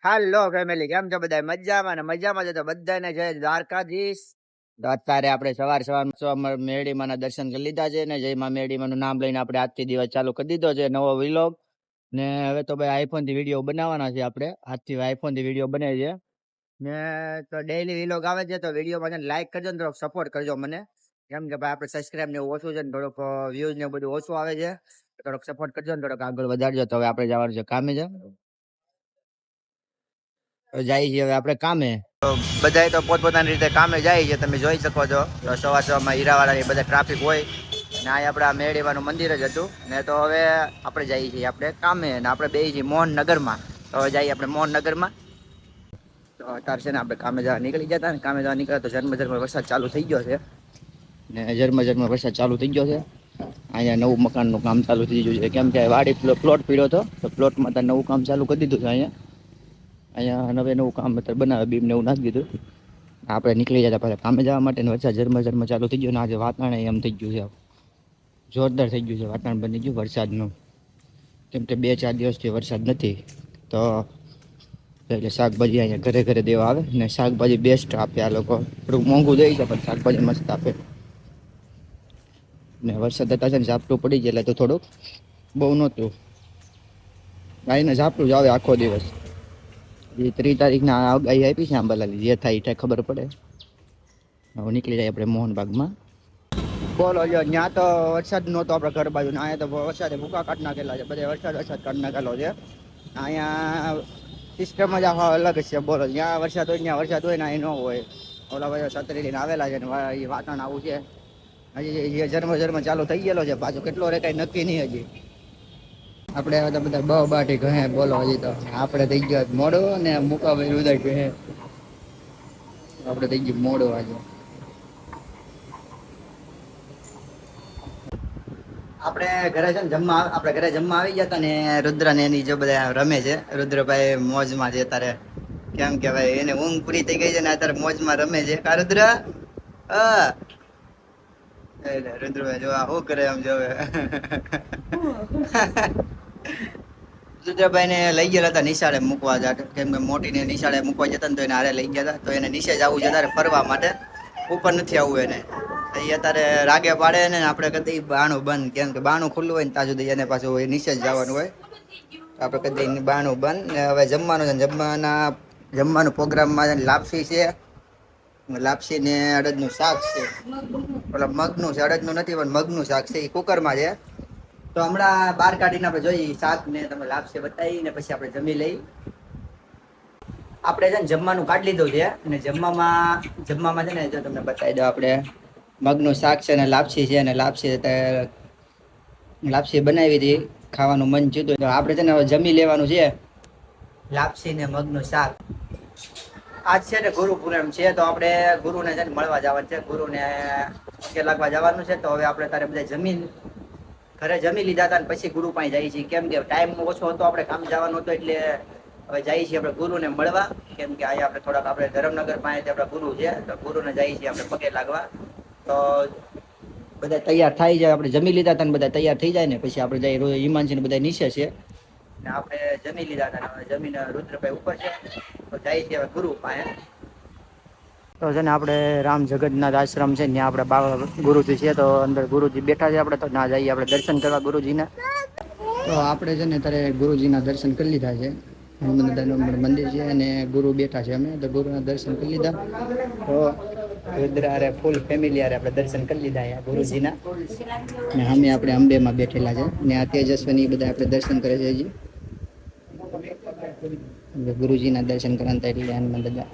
હાલો family, કેમ છો બધા? મજામાં ને મજામાં છે તો બધાને જય દ્વારકાધીશ. તો અત્યારે આપણે સવાર મેરડીમાં ના દર્શન કરી લીધા છે ને જય માં મેરડીમાં નું નામ લઈને આપણે આજથી દિવસ ચાલુ કરી દીધો છે, નવો વિલોગ. ને હવે તો ભાઈ આઈફોન થી વિડીયો બનાવવાના છે. આપણે આજથી આઈફોન થી વિડીયો બને છે ને તો ડેઈલી વિલોગ આવે છે. તો વિડીયો લાઈક કરજો ને થોડોક સપોર્ટ કરજો મને, કેમ કે ભાઈ આપણે સબસ્ક્રાઈબ ને ઓછું છે ને થોડોક વ્યૂઝ ને બધું ઓછું આવે છે. થોડોક સપોર્ટ કરજો ને થોડોક આગળ વધારજો. તો હવે આપણે જવાનું છે કામે છે, જાય છે હવે આપણે કામે. તો બધા તો પોતપોતાની રીતે કામે જાય છે, તમે જોઈ શકો છો. તો સવાર સવારમાં હીરાવાળાની બધા ટ્રાફિક હોય ને આ આપણે આ મેળીવાનું મંદિર જ હતું ને. તો હવે આપણે જઈએ છીએ આપણે કામે ને આપણે બેસી છીએ મોહનનગરમાં. તો હવે જઈએ આપણે મોહનનગરમાં. તો અત્યારે છે ને આપણે કામે જવા નીકળી જતા ને કામે જવા નીકળ્યા તો ઝરમર વરસાદ ચાલુ થઈ ગયો છે ને ઝરમર વરસાદ ચાલુ થઈ ગયો છે. અહીંયા નવું મકાનનું કામ ચાલુ થઈ ગયું છે, કેમ કે વાડી પ્લોટ પીડ્યો હતો તો પ્લોટમાં તો નવું કામ ચાલુ કરી દીધું છે. અહીંયા નવે નવું કામ બનાવે બીમ ને એવું નાખી દીધું. આપણે નીકળી જતા પહેલાં કામે જવા માટે વરસાદ ઝરમર ચાલુ થઈ ગયો ને આજે વાતાવરણ એમ થઈ ગયું છે, જોરદાર થઈ ગયું છે વાતાવરણ બની ગયું વરસાદનું. કેમ કે 2-4 દિવસથી વરસાદ નથી તો એટલે શાકભાજી અહીંયા ઘરે ઘરે દેવા આવે ને શાકભાજી બેસ્ટ આપે આ લોકો. થોડુંક મોંઘું દે છે પણ શાકભાજી મસ્ત આપે ને. વરસાદ હતા છે ને ઝાપટું પડી ગયેલા તો થોડુંક બહુ નહોતું. આવીને ઝાપટું જ આવે આખો દિવસ. 3 તારીખના આગાહી આપી છે આંબાલાલી, જે થાય એ ખબર પડે. હવે નીકળી જાય આપણે મોહનબાગમાં. બોલો જો ત્યાં તો વરસાદ નહોતો આપણે ઘર બાજુ, અહીંયા તો વરસાદે ભૂકા કાઢી નાખેલા છે. બધે વરસાદ કાઢી નાખેલો છે. અહીંયા સિસ્ટમ જ આખો અલગ છે. બોલો, જ્યાં વરસાદ હોય ત્યાં વરસાદ હોય ને અહીં ન હોય. ઓલા બધા છત્રી લઈને આવેલા છે ને એ વાતાવરણ આવું છે. હજી ઝરમર ચાલુ થઈ ગયેલો છે, પાછું કેટલો રે કઈ નક્કી નહીં હજી. આપણે હવે તો બધા બહુ બાટી કહે. બોલો હજી તો આપણે થઈ ગયો મોડો ને મુકાભાઈ ઉદય કહે આપણે થઈ ગયું મોડો. આજે આપણે ઘરે છે ને આપણે ઘરે જમવા આવી ગયા હતા ને રુદ્ર ને એની જો બધા રમે છે. રુદ્રભાઈ મોજમાં છે અત્યારે, કેમ કે ભાઈ એને ઊંઘ પૂરી થઈ ગઈ છે ને અત્યારે મોજમાં રમે છે. કા રુદ્ર? રુદ્રભાઈ જો શું કરે એમ જોવે. રુદ્રભાઈ ને લઈ ગયેલા હતા નિશાળે મૂકવા જતા, કેમ કે મોટી ને નિશાળે મૂકવા જતા ને તો એને હારે લઈ ગયા હતા. તો એને નીચે જ આવવું છે અત્યારે ફરવા માટે, ઉપર નથી આવવું એને. એ અત્યારે રાગે પાડે ને આપણે કદી બાણું બંધ, કેમ કે બાણું ખુલ્લું હોય ને ત્યાં સુધી એને પાછું નીચે જ જવાનું હોય. આપણે કદી બાણું બંધ. હવે જમવાનું છે, જમવાનું પ્રોગ્રામમાં લાપસી છે, લાપસી ને અડદનું શાક છે. ઓલા મગનું છે, અડદનું નથી પણ મગનું શાક છે, એ કુકરમાં છે. તો હમણાં બહાર કાઢીને આપણે જોઈએ શાક ને તમે લાપસી બતાવી ને પછી આપણે જમી લઈ. આપણે છે ને જમવાનું કાઢી લીધું છે અને જમવામાં છે ને જો તમને બતાવી દો, આપણે મગનું શાક છે ને લાપસી છે. અને લાપસી બનાવી હતી, ખાવાનું મન થયું તો આપણે છે ને હવે જમી લેવાનું છે. લાપસી ને મગનું શાક. આજ છે ને ગુરુ પૂનમ છે તો આપણે ગુરુને છે ને મળવા જવાનું છે. ગુરુને પગે લાગવા જવાનું છે. તો હવે આપણે તારે બધા ઘરે જમી લીધા હતા ને પછી ગુરુ પાસે જઈએ છીએ, કેમ કે ટાઈમ ઓછો હતો, આપણે કામ જવાનું હતું. એટલે હવે જઈએ છીએ આપણે ગુરુને મળવા, કેમ કે અહીંયા આપણે થોડાક આપણે ધરમનગર પાસે આપણા ગુરુ છે તો ગુરુને જઈએ છીએ આપણે પગે લાગવા. તો બધા તૈયાર થઈ જાય, આપણે જમી લીધા હતા ને બધા તૈયાર થઈ જાય ને પછી આપણે જઈએ. હિમાંશી ને બધા નીચે છે ને આપણે જમી લીધા હતા. જમીને રુદ્રભાઈ ઉપર છે તો જાય છે હવે ગુરુ પાસે. તો છે ને આપણે રામ જગન્નાથ આશ્રમ છે ત્યાં આપણે બાબા ગુરુજી છે તો અંદર ગુરુજી બેઠા છે. આપણે તો ના જઈએ આપણે દર્શન કરવા ગુરુજીને. તો આપણે છે ને ત્યારે ગુરુજીના દર્શન કરી લીધા છે. હનુમાન મંદિર છે અને ગુરુ બેઠા છે. અમે તો ગુરુના દર્શન કરી લીધા. તો રુદ્ર અરે ફૂલ ફેમિલી અરે આપણે દર્શન કરી લીધા અહીંયા ગુરુજીના. ને અમે આપણે અંબેમાં બેઠેલા છે ને આ તેજસ્વીની બધા આપણે દર્શન કરે છે. હજી ગુરુજીના દર્શન કરતા એટલે હનુમાન દાદા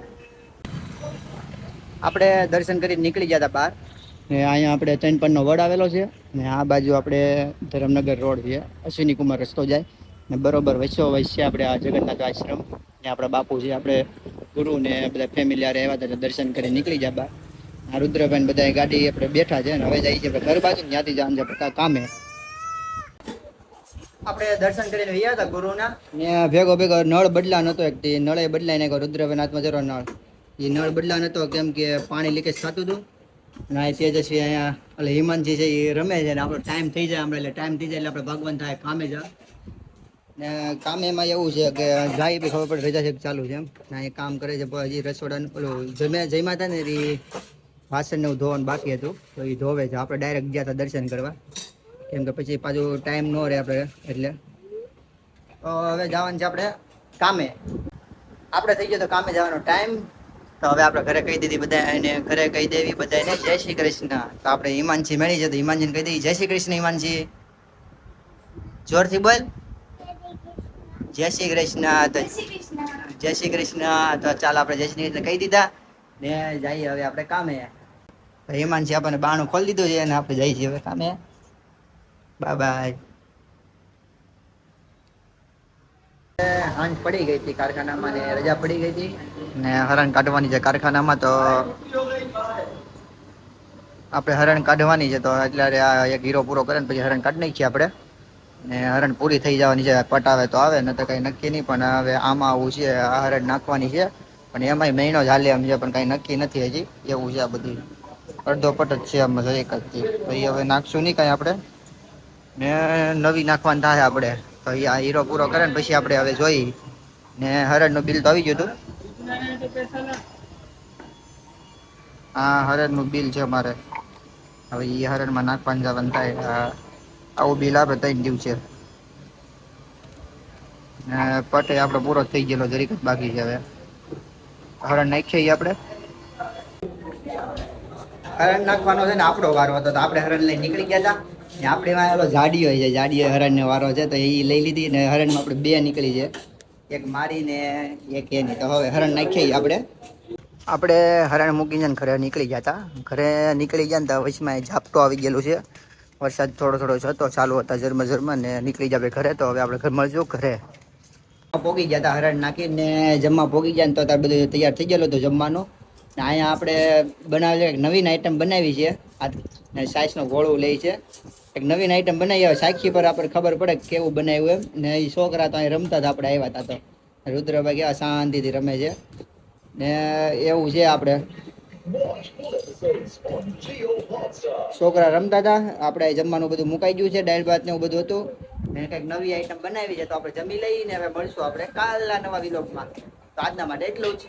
આપણે દર્શન કરી નીકળી ગયા હતા બહાર. ને અહીંયા આપણે 3 પણનો વડ આવેલો છે ને આ બાજુ આપણે ધરમનગર રોડ છે, અશ્વિની કુમાર રસ્તો જાય ને બરોબર વચ્ચે છે આપણે આ જગન્નાથ આશ્રમ ને આપણા બાપુ છે. આપણે ગુરુ ને બધા ફેમિલી આરે આવ્યા હતા દર્શન કરી નીકળી ગયા બહાર. આ રુદ્રભાઈ બધા ગાડી આપણે બેઠા છે ને હવે જઈએ છીએ ઘર બાજુ, ત્યાંથી જવાનું છે કામે. આપણે દર્શન કરીને ગયા હતા ગુરુના ને ભેગો નળ બદલા નતો, એક નળે બદલાઈ નાખ્યો. રુદ્રભાઈ હાથમાં જરો નળ, એ નળ બદલા નતો કેમ કે પાણી લીકેજ થતું હતું. અને આ તેજસ્વી અહીંયા એટલે હિમાંશી છે એ રમે છે ને આપણો ટાઈમ થઈ જાય હમણાં, એટલે ટાઈમ થઈ જાય એટલે આપણે ભગવાન થાય કામે જા. ને કામ એમાં એવું છે કે જાય બી ખબર પડે રજા છે ચાલુ છે એમ ના એ કામ કરે છે હજી રસોડાનું પેલું જમ્યા હતા ને એ વાસણ ને ધોવાનું બાકી હતું તો એ ધોવે છે આપણે ડાયરેક્ટ ગયા હતા દર્શન કરવા કેમ કે પછી પાછું ટાઈમ ન રહે આપણે એટલે તો હવે જવાનું છે આપણે કામે આપણે થઈ ગયો તો કામે જવાનો ટાઈમ તો હવે આપણે ઘરે કહી દીધી બધા એને ઘરે કહી દેવી બધાને જય શ્રી કૃષ્ણ તો આપણે હિમાંશી મળી છે તો હિમાંશીને કહી દઈએ જય શ્રી કૃષ્ણ હિમાંશી જોરથી બોલ જય શ્રી કૃષ્ણ તો જય શ્રી કૃષ્ણ તો ચાલ આપણે જય શ્રી કૃષ્ણ કહી દીધા ને જઈએ હવે આપણે કામે હિમાંશી આપણને બાણું ખોલી દીધું છે અને આપણે જઈએ છીએ હવે કામે બાય બાય હાંજ પડી ગઈ હતી કારખાનામાં ને રજા પડી ગઈ હતી ને હરણ કાઢવાની છે કારખાનામાં તો આપણે હરણ કાઢવાની છે તો એટલે આ એક હીરો પૂરો કરે ને પછી હરણ કાઢી નાખીએ આપણે ને હરણ પૂરી થઈ જવાની છે પટાવે તો આવે ને તો કઈ નક્કી નહીં પણ હવે આમાં આવું છે આ હરણ નાખવાની છે પણ એમાંય મહિનો જ હાલે એમ છે પણ કઈ નક્કી નથી હજી એવું છે આ બધું અડધો પટ જ છે આમ એક જ પછી હવે નાખશું નહીં કઈ આપણે ને નવી નાખવાનું થાય આપણે તો આ હીરો પૂરો કરે ને પછી આપણે હવે જોઈ ને હરણનું બિલ તો આવી ગયું હતું હા હરણનું બિલ છે મારે હવે એ હરણમાં નાખવાનું જવાનું થાય આવું બિલ આપે 3 દિવસે પટે આપણે પૂરો થઈ ગયેલો જરીક જ બાકી છે હવે હરણ નાખીએ આપણે હરણ નાખવાનો છે ને આપણો વારો હતો તો આપણે હરણ લઈને નીકળી ગયા હતા ને આપણે એમાં જાડી હોય છે જાડી હરણનો વારો છે તો એ લઈ લીધી ને હરણમાં આપણે 2 નીકળી છે એક મારી ને એક એની તો હવે હરણ નાખીએ આપણે હરણ મૂકીને ઘરે નીકળી ગયા હતા ઘરે નીકળી ગયા ને તો વચમાં ઝાપટો આવી ગયેલું છે વરસાદ થોડો થોડો હતો ચાલુ હતા ઝરમર ને નીકળી જાય ઘરે તો હવે આપણે ઘર મળશું ઘરે પોગી ગયા હતા હરણ નાખીને જમવા પોગી ગયા ને તો ત્યારે બધું તૈયાર થઈ ગયેલું હતું જમવાનું ને અહીંયા આપણે બનાવેલી એક નવીન આઈટમ બનાવી છે આ સાઈઝનો ગોળું લે છે એક નવીન આઈટમ બનાવી આવે સાક્ષી પર આપણે ખબર પડે કેવું બનાવ્યું એમ ને એ છોકરા તો અહીં રમતા હતા આપણે આવ્યા હતા તો રુદ્રભાઈ કેવા શાંતિથી રમે છે ને એવું છે આપણે છોકરા રમતા હતા આપણે જમવાનું બધું મુકાઈ ગયું છે દાળ ભાત ને એવું બધું હતું ને કંઈક નવી આઈટમ બનાવી છે તો આપણે જમી લઈને હવે મળશું આપણે કાલના નવા વિલોગમાં તો આજના માટે એટલું જ